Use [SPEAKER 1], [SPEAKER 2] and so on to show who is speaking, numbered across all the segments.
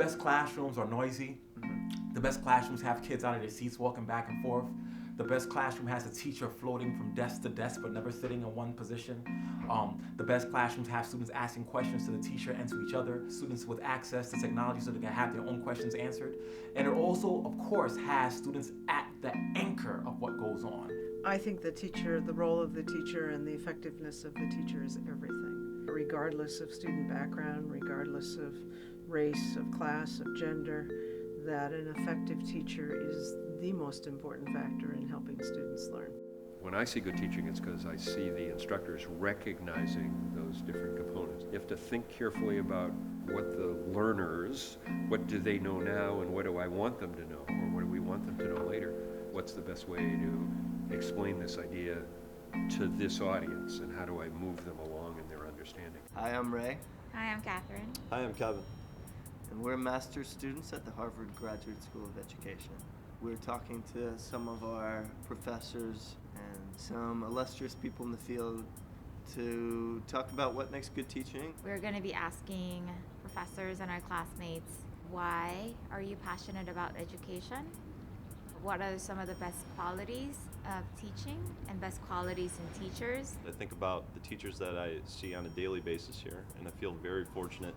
[SPEAKER 1] best classrooms are noisy. The best classrooms have kids out of their seats walking back and forth. The best classroom has a teacher floating from desk to desk but never sitting in one position. The best classrooms have students asking questions to the teacher and to each other, students with access to technology so they can have their own questions answered. And it also, of course, has students at the anchor of what goes on.
[SPEAKER 2] I think the role of the teacher and the effectiveness of the teacher is everything. Regardless of student background, regardless of race, of class, of gender, that an effective teacher is the most important factor in helping students learn.
[SPEAKER 3] When I see good teaching, it's because I see the instructors recognizing those different components. You have to think carefully about what the learners, what do they know now and what do I want them to know, or what do we want them to know later? What's the best way to explain this idea to this audience, and how do I move them along in their understanding?
[SPEAKER 4] Hi, I'm Ray.
[SPEAKER 5] Hi, I'm Catherine.
[SPEAKER 6] Hi, I'm Kevin.
[SPEAKER 4] And we're master's students at the Harvard Graduate School of Education. We're talking to some of our professors and some illustrious people in the field to talk about what makes good teaching.
[SPEAKER 5] We're going to be asking professors and our classmates, why are you passionate about education? What are some of the best qualities of teaching and best qualities in teachers?
[SPEAKER 6] I think about the teachers that I see on a daily basis here, and I feel very fortunate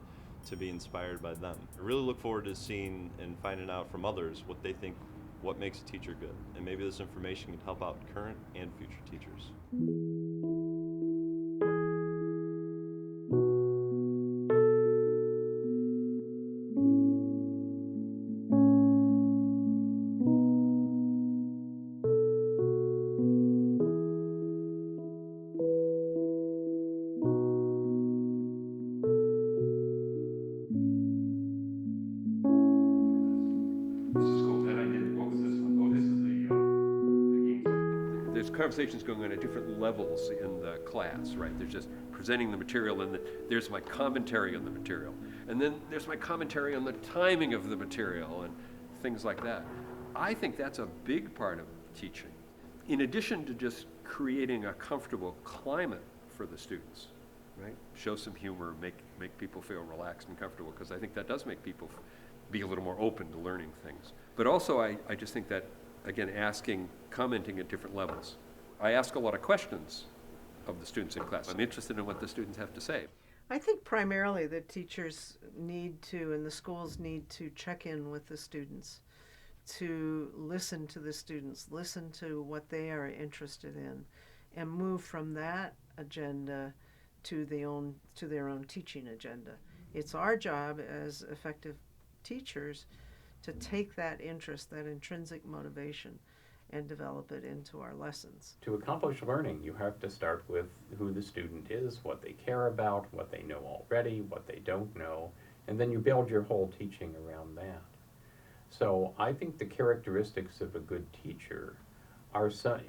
[SPEAKER 6] to be inspired by them. I really look forward to seeing and finding out from others what they think, what makes a teacher good. And maybe this information can help out current and future teachers.
[SPEAKER 3] Conversations going on at different levels in the class, right? There's just presenting the material, and there's my commentary on the material. And then there's my commentary on the timing of the material and things like that. I think that's a big part of teaching. In addition to just creating a comfortable climate for the students, right? Show some humor, make people feel relaxed and comfortable, because I think that does make people be a little more open to learning things. But also I just think that, again, commenting at different levels. I ask a lot of questions of the students in class. I'm interested in what the students have to say.
[SPEAKER 2] I think primarily the teachers need to, and the schools need to, check in with the students, to listen to the students, listen to what they are interested in, and move from that agenda to their own teaching agenda. It's our job as effective teachers to take that interest, that intrinsic motivation, and develop it into our lessons.
[SPEAKER 7] To accomplish learning, you have to start with who the student is, what they care about, what they know already, what they don't know, and then you build your whole teaching around that. So I think the characteristics of a good teacher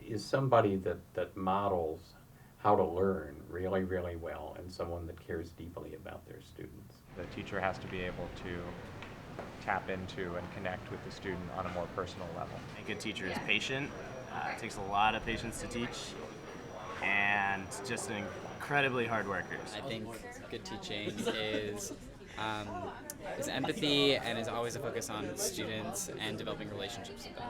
[SPEAKER 7] is somebody that models how to learn really, really well, and someone that cares deeply about their students.
[SPEAKER 8] The teacher has to be able to tap into and connect with the student on a more personal level.
[SPEAKER 9] A good teacher is patient. It takes a lot of patience to teach, and just an incredibly hard workers.
[SPEAKER 10] I think good teaching is empathy and is always a focus on students and developing relationships with them.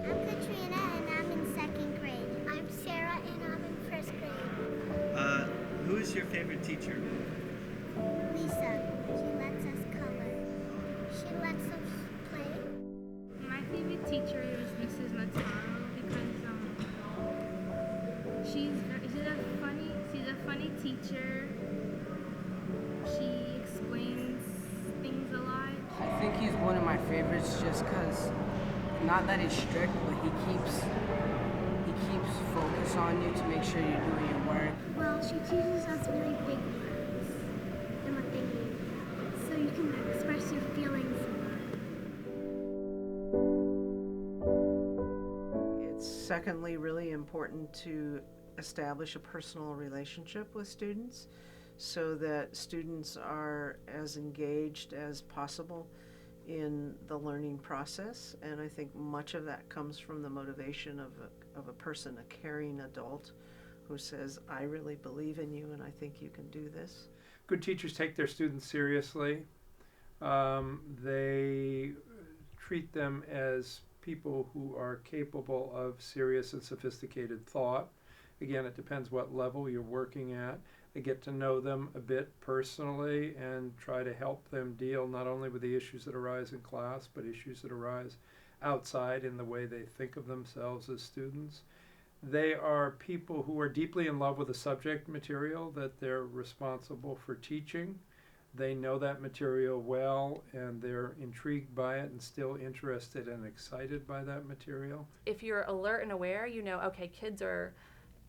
[SPEAKER 11] I'm Katrina and I'm in 2nd grade. I'm Sarah and I'm in 1st grade.
[SPEAKER 4] Who is your favorite teacher?
[SPEAKER 11] Lisa. She lets us color. She lets us play.
[SPEAKER 12] My favorite teacher is Mrs. Mataro because she's a funny teacher. She explains things a lot.
[SPEAKER 13] I think he's one of my favorites just because, not that he's strict, but he keeps focus on you to make sure you're doing your work.
[SPEAKER 11] Well, she teaches us really big words and what they mean, so you can express your feelings more.
[SPEAKER 2] It's secondly really important to establish a personal relationship with students so that students are as engaged as possible in the learning process, and I think much of that comes from the motivation of a person, a caring adult who says, I really believe in you and I think you can do this.
[SPEAKER 14] Good teachers take their students seriously. They treat them as people who are capable of serious and sophisticated thought. Again, it depends what level you're working at. They get to know them a bit personally and try to help them deal not only with the issues that arise in class, but issues that arise outside in the way they think of themselves as students. They are people who are deeply in love with the subject material that they're responsible for teaching. They know that material well and they're intrigued by it and still interested and excited by that material.
[SPEAKER 15] If you're alert and aware, you know, okay,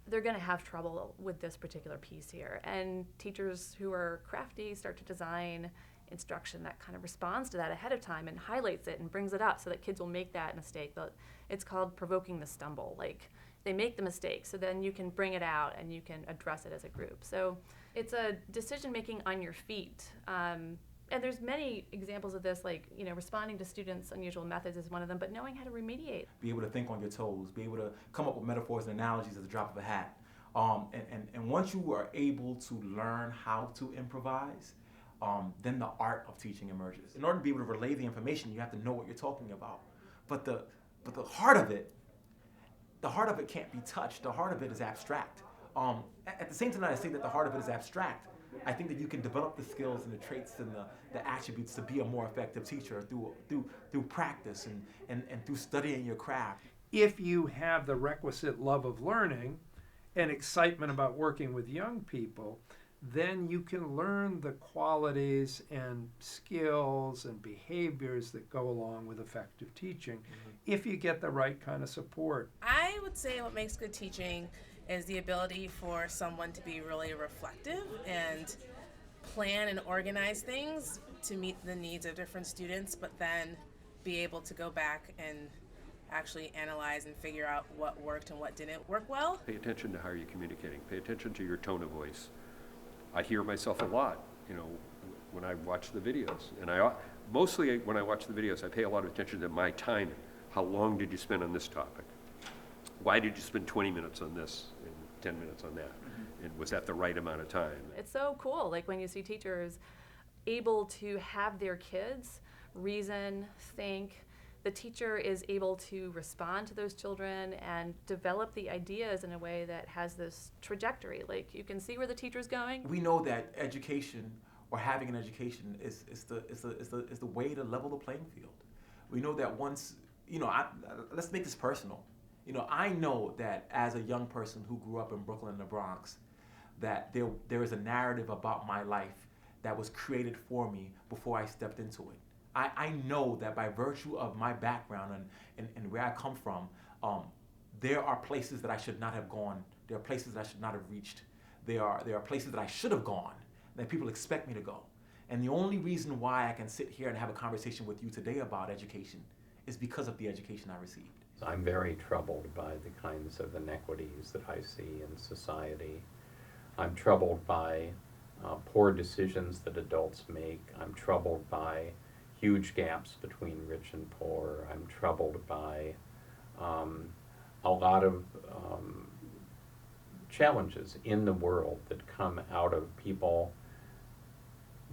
[SPEAKER 15] they're going to have trouble with this particular piece here. And teachers who are crafty start to design instruction that kind of responds to that ahead of time and highlights it and brings it up so that kids will make that mistake. It's called provoking the stumble. Like, they make the mistake, so then you can bring it out and you can address it as a group. So it's a decision making on your feet. And there's many examples of this, like, you know, responding to students' unusual methods is one of them, but knowing how to remediate.
[SPEAKER 1] Be able to think on your toes, be able to come up with metaphors and analogies at the drop of a hat. And once you are able to learn how to improvise, then the art of teaching emerges. In order to be able to relay the information, you have to know what you're talking about. But the heart of it, can't be touched. The heart of it is abstract. At the same time that I say that the heart of it is abstract, I think that you can develop the skills and the traits and the attributes to be a more effective teacher through practice and through studying your craft.
[SPEAKER 14] If you have the requisite love of learning and excitement about working with young people, then you can learn the qualities and skills and behaviors that go along with effective teaching if you get the right kind of support.
[SPEAKER 16] I would say what makes good teaching is the ability for someone to be really reflective and plan and organize things to meet the needs of different students, but then be able to go back and actually analyze and figure out what worked and what didn't work well.
[SPEAKER 3] Pay attention to how you're communicating. Pay attention to your tone of voice. I hear myself a lot, you know, when I watch the videos. And mostly when I watch the videos, I pay a lot of attention to my timing. How long did you spend on this topic? Why did you spend 20 minutes on this and 10 minutes on that? And was that the right amount of time?
[SPEAKER 15] It's so cool, like when you see teachers able to have their kids reason, think. The teacher is able to respond to those children and develop the ideas in a way that has this trajectory. Like, you can see where the teacher's going.
[SPEAKER 1] We know that education, or having an education, is the way to level the playing field. We know that once, you know, let's make this personal. You know, I know that as a young person who grew up in Brooklyn and the Bronx, that there is a narrative about my life that was created for me before I stepped into it. I know that by virtue of my background and where I come from, there are places that I should not have gone. There are places that I should not have reached. There are places that I should have gone that people expect me to go. And the only reason why I can sit here and have a conversation with you today about education is because of the education I received.
[SPEAKER 7] I'm very troubled by the kinds of inequities that I see in society. I'm troubled by poor decisions that adults make. I'm troubled by huge gaps between rich and poor. I'm troubled by a lot of challenges in the world that come out of people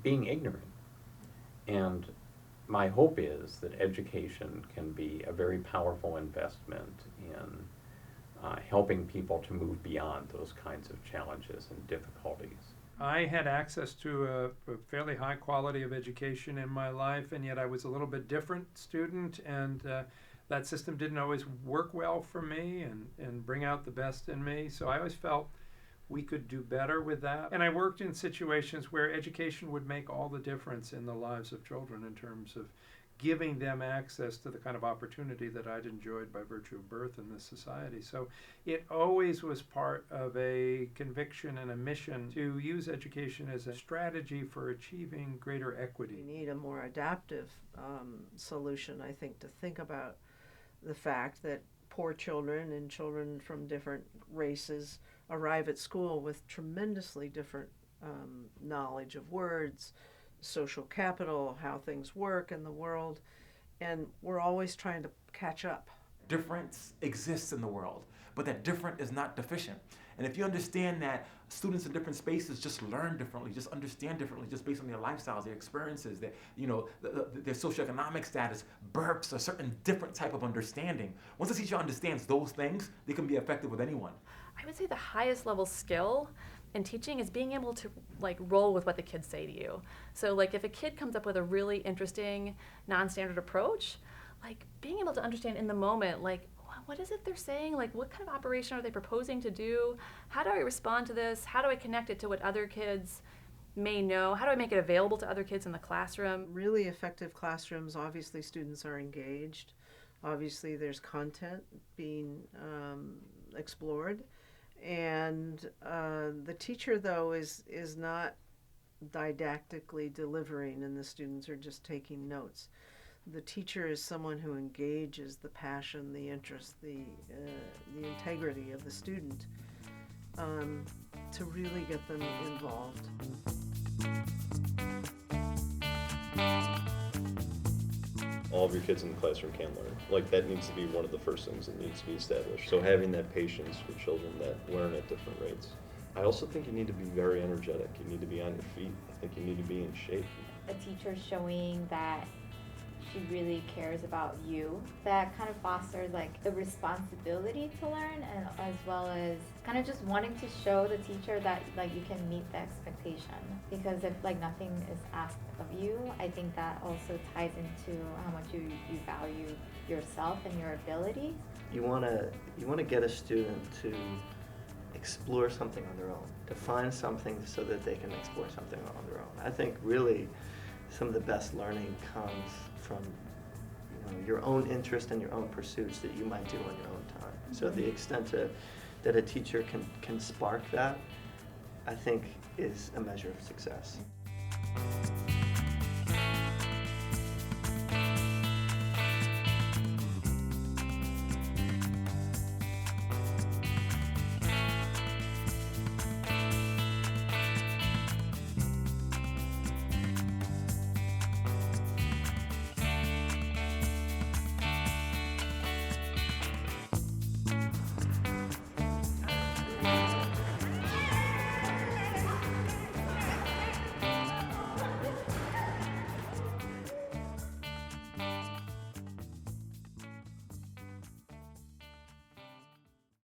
[SPEAKER 7] being ignorant. And my hope is that education can be a very powerful investment in helping people to move beyond those kinds of challenges and difficulties.
[SPEAKER 14] I had access to a fairly high quality of education in my life, and yet I was a little bit different student, and that system didn't always work well for me and bring out the best in me. So I always felt we could do better with that. And I worked in situations where education would make all the difference in the lives of children in terms of giving them access to the kind of opportunity that I'd enjoyed by virtue of birth in this society. So it always was part of a conviction and a mission to use education as a strategy for achieving greater equity.
[SPEAKER 2] We need a more adaptive solution, I think, to think about the fact that poor children and children from different races arrive at school with tremendously different knowledge of words, social capital, how things work in the world, and we're always trying to catch up.
[SPEAKER 1] Difference exists in the world, but that different is not deficient. And if you understand that students in different spaces just learn differently, just understand differently, just based on their lifestyles, their experiences, their socioeconomic status, births, a certain different type of understanding. Once a teacher understands those things, they can be effective with anyone.
[SPEAKER 15] I would say the highest level skill in teaching is being able to roll with what the kids say to you. So if a kid comes up with a really interesting non-standard approach, being able to understand in the moment, what is it they're saying? What kind of operation are they proposing to do? How do I respond to this? How do I connect it to what other kids may know? How do I make it available to other kids in the classroom?
[SPEAKER 2] Really effective classrooms, obviously students are engaged. Obviously there's content being explored. And the teacher, though, is not didactically delivering and the students are just taking notes. The teacher is someone who engages the passion, the interest, the integrity of the student to really get them involved.
[SPEAKER 6] All of your kids in the classroom can learn. That needs to be one of the first things that needs to be established. So having that patience for children that learn at different rates. I also think you need to be very energetic. You need to be on your feet. I think you need to be in shape.
[SPEAKER 5] A teacher showing that she really cares about you, that kind of fosters the responsibility to learn, and as well as kind of just wanting to show the teacher that you can meet the expectation. Because if nothing is asked of you, I think that also ties into how much you value yourself and your abilities.
[SPEAKER 4] You wanna get a student to explore something on their own, to find something so that they can explore something on their own. I think really some of the best learning comes from your own interest and your own pursuits that you might do on your own time. Mm-hmm. So the extent that a teacher can spark that, I think, is a measure of success.